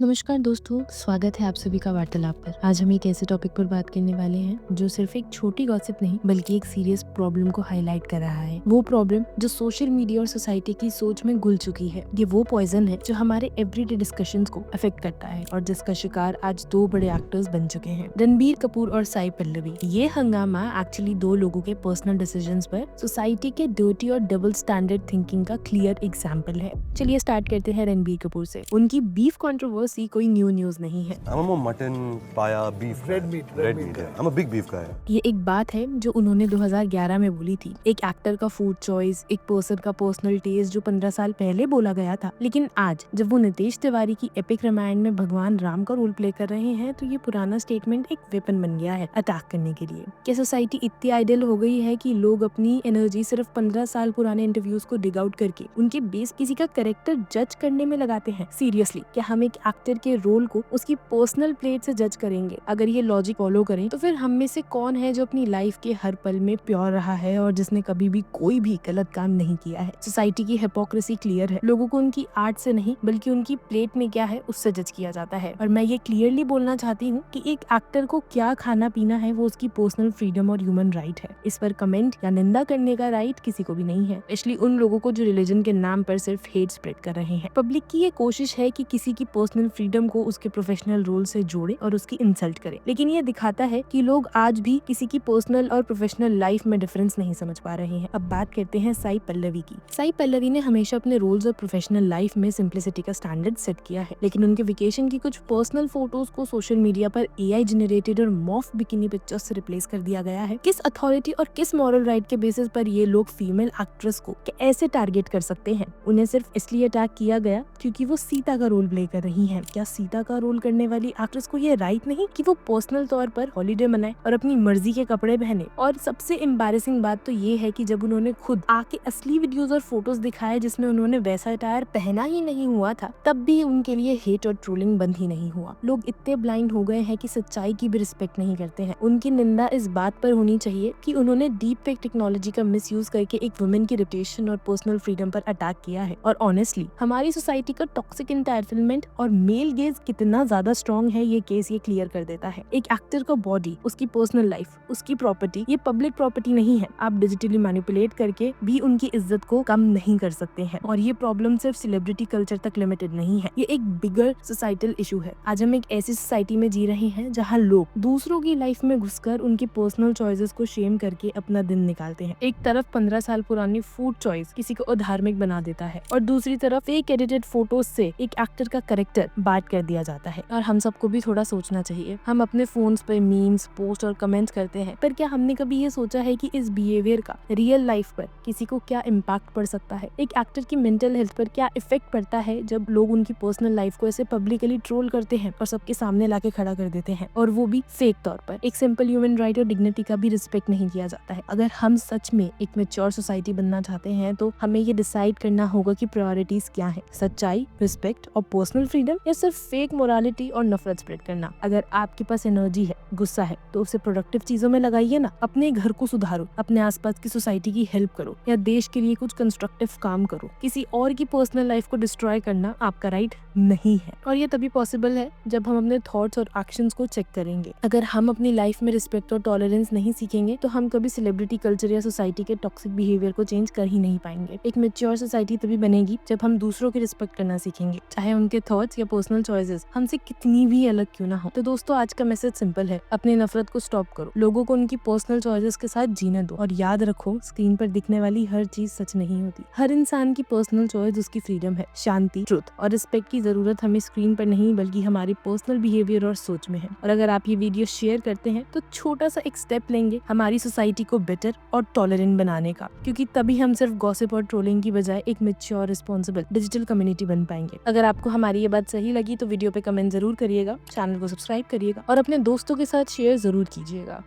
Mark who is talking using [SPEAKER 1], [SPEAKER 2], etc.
[SPEAKER 1] नमस्कार दोस्तों, स्वागत है आप सभी का वार्तालाप पर। आज हम एक ऐसे टॉपिक पर बात करने वाले हैं जो सिर्फ एक छोटी गॉसिप नहीं बल्कि एक सीरियस प्रॉब्लम को हाईलाइट कर रहा है। वो प्रॉब्लम जो सोशल मीडिया और सोसाइटी की सोच में घुल चुकी है। ये वो पॉइजन है जो हमारे एवरीडे डिस्कशंस को अफेक्ट करता है और जिसका शिकार आज दो बड़े एक्टर्स बन चुके हैं, रणबीर कपूर और साई पल्लवी। ये हंगामा एक्चुअली दो लोगों के पर्सनल डिसीजंस पर सोसाइटी के डर्टी और डबल स्टैंडर्ड थिंकिंग का क्लियर एग्जाम्पल है। चलिए स्टार्ट करते हैं रणबीर कपूर से। उनकी बीफ कंट्रोवर्सी कोई न्यू न्यूज नहीं है।
[SPEAKER 2] I'm a more mutton, paya, beef.
[SPEAKER 3] Red meat.
[SPEAKER 2] Yeah. I'm a big beef guy.
[SPEAKER 1] ये एक बात है जो उन्होंने 2011 में बोली थी। एक एक्टर का फूड चॉइस, एक पर्सन का पर्सनल टेस्ट जो 15 साल पहले बोला गया था। लेकिन आज जब वो नितेश तिवारी की एपिक रामायण में भगवान राम का रोल प्ले कर रहे हैं तो ये पुराना स्टेटमेंट एक वेपन बन गया है अटैक करने के लिए। क्या सोसाइटी इतनी आइडियल हो गई है कि लोग अपनी एनर्जी सिर्फ 15 साल पुराने इंटरव्यूज को डिग आउट करके उनके बेस किसी का कैरेक्टर जज करने में लगाते हैं? सीरियसली, क्या हम एक एक्टर के रोल को उसकी पर्सनल प्लेट से जज करेंगे? अगर ये लॉजिक फॉलो करें तो फिर हम में से कौन है जो अपनी लाइफ के हर पल में प्योर रहा है और जिसने कभी भी कोई भी गलत काम नहीं किया है? सोसाइटी की हिपोक्रेसी क्लियर है। लोगों को उनकी आर्ट से नहीं बल्कि उनकी प्लेट में क्या है उससे जज किया जाता है। और मैं ये क्लियरली बोलना चाहती हूँ कि एक एक्टर को क्या खाना पीना है वो उसकी पर्सनल फ्रीडम और ह्यूमन राइट है। इस पर कमेंट या निंदा करने का राइट किसी को भी नहीं है, स्पेशली उन लोगों को जो रिलीजन के नाम पर सिर्फ हेट स्प्रेड कर रहे हैं। पब्लिक की ये कोशिश है कि किसी की पर्सनल फ्रीडम को उसके प्रोफेशनल रोल से जोड़े और उसकी इंसल्ट करे, लेकिन ये दिखाता है कि लोग आज भी किसी की पर्सनल और प्रोफेशनल लाइफ में डिफरेंस नहीं समझ पा रहे हैं। अब बात करते हैं साई पल्लवी की। साई पल्लवी ने हमेशा अपने रोल्स और प्रोफेशनल लाइफ में सिंप्लिसिटी का स्टैंडर्ड सेट किया है, लेकिन उनके वेकेशन की कुछ पर्सनल फोटोज को सोशल मीडिया पर एआई जनरेटेड और मॉफ बिकिनी पिक्चर्स से रिप्लेस कर दिया गया है। किस अथॉरिटी और किस मॉरल राइट के बेसिस पर ये लोग फीमेल एक्ट्रेस को ऐसे टारगेट कर सकते हैं? उन्हें सिर्फ इसलिए अटैक किया गया क्योंकि वो सीता का रोल प्ले कर रही हैं। क्या सीता का रोल करने वाली एक्ट्रेस को ये राइट नहीं कि वो पर्सनल तौर पर हॉलीडे मनाए और अपनी मर्जी के कपड़े पहने? और सबसे एम्बैरेसिंग बात तो ये है कि जब उन्होंने खुद आके असली वीडियोस और फोटोज दिखाए जिसमें उन्होंने वैसा अटायर पहना ही नहीं हुआ था, तब भी उनके लिए हेट और ट्रोलिंग बंद ही नहीं हुआ। लोग इतने ब्लाइंड हो गए हैं कि सच्चाई की भी रिस्पेक्ट नहीं करते हैं। उनकी निंदा इस बात पर होनी चाहिए कि उन्होंने डीप फेक टेक्नोलॉजी का मिसयूज करके एक वुमेन की रेपुटेशन और पर्सनल फ्रीडम पर अटैक किया है। और ऑनेस्टली हमारी सोसाइटी का टॉक्सिक एंटाइटलमेंट और मेल गेज कितना ज्यादा स्ट्रॉन्ग है ये केस ये क्लियर कर देता है। एक एक्टर का बॉडी, उसकी पर्सनल लाइफ, उसकी प्रॉपर्टी, ये पब्लिक प्रॉपर्टी नहीं है। आप डिजिटली मैनिपुलेट करके भी उनकी इज्जत को कम नहीं कर सकते हैं। और ये प्रॉब्लम सिर्फ सेलिब्रिटी कल्चर तक लिमिटेड नहीं है, ये एक बिगर सोसाइटल इशू है। आज हम एक ऐसी सोसाइटी में जी रहे हैं जहाँ लोग दूसरों की लाइफ में घुसकर उनकी पर्सनल चॉइसेस को शेम करके अपना दिन निकालते हैं। एक तरफ 15 साल पुरानी फूड चॉइस किसी को अधार्मिक बना देता है और दूसरी तरफ फेक एडिटेड फोटोज से एक एक्टर का कैरेक्टर बात कर दिया जाता है। और हम सबको भी थोड़ा सोचना चाहिए। हम अपने फोन्स पे मीम्स, पोस्ट और कमेंट्स करते हैं, पर क्या हमने कभी ये सोचा है कि इस बिहेवियर का रियल लाइफ पर किसी को क्या इम्पैक्ट पड़ सकता है? एक एक्टर की मेंटल हेल्थ पर क्या इफेक्ट पड़ता है जब लोग उनकी पर्सनल लाइफ को ऐसे पब्लिकली ट्रोल करते हैं और सबके सामने लाके खड़ा कर देते हैं, और वो भी फेक तौर पर? एक सिंपल ह्यूमन राइट और डिग्निटी का भी रिस्पेक्ट नहीं किया जाता है। अगर हम सच में एक मैच्योर सोसाइटी बनना चाहते हैं तो हमें ये डिसाइड करना होगा कि प्रायोरिटीज क्या है, सच्चाई, रिस्पेक्ट और पर्सनल फ्रीडम, या सिर्फ फेक मोरालिटी और नफरत स्प्रेड करना। अगर आपके पास एनर्जी है, गुस्सा है, तो उसे प्रोडक्टिव चीजों में लगाइए ना। अपने घर को सुधारो, अपने आसपास की सोसाइटी की हेल्प करो या देश के लिए कुछ कंस्ट्रक्टिव काम करो। किसी और की पर्सनल लाइफ को डिस्ट्रॉय करना आपका राइट नहीं है, और ये तभी पॉसिबल है जब हम अपने थॉट्स और एक्शंस को चेक करेंगे। अगर हम अपनी लाइफ में रिस्पेक्ट और टॉलरेंस नहीं सीखेंगे तो हम कभी सेलिब्रिटी कल्चर या सोसाइटी के टॉक्सिक बिहेवियर को चेंज कर ही नहीं पाएंगे। एक मैच्योर सोसाइटी तभी बनेगी जब हम दूसरों की रिस्पेक्ट करना सीखेंगे, चाहे उनके थॉट्स या पर्सनल चॉइसेस हमसे कितनी भी अलग क्यों ना हो। तो दोस्तों, आज का मैसेज सिंपल है, अपनी नफरत को स्टॉप करो, लोगों को उनकी पर्सनल चॉइसेस के साथ जीने दो, और याद रखो स्क्रीन पर दिखने वाली हर चीज सच नहीं होती। हर इंसान की पर्सनल चॉइस उसकी फ्रीडम है। शांति, ट्रुथ और रिस्पेक्ट की जरूरत हमें स्क्रीन पर नहीं बल्कि हमारी पर्सनल बिहेवियर और सोच में है। और अगर आप ये वीडियो शेयर करते हैं तो छोटा सा एक स्टेप लेंगे हमारी सोसाइटी को बेटर और टॉलरेंट बनाने का, क्योंकि तभी हम सिर्फ गॉसिप और ट्रोलिंग की बजाय एक मैच्योर, रिस्पॉन्सिबल डिजिटल कम्युनिटी बन पाएंगे। अगर आपको हमारी ये बात सही लगी तो वीडियो पे कमेंट जरूर करिएगा, चैनल को सब्सक्राइब करिएगा और अपने दोस्तों के साथ शेयर जरूर कीजिएगा।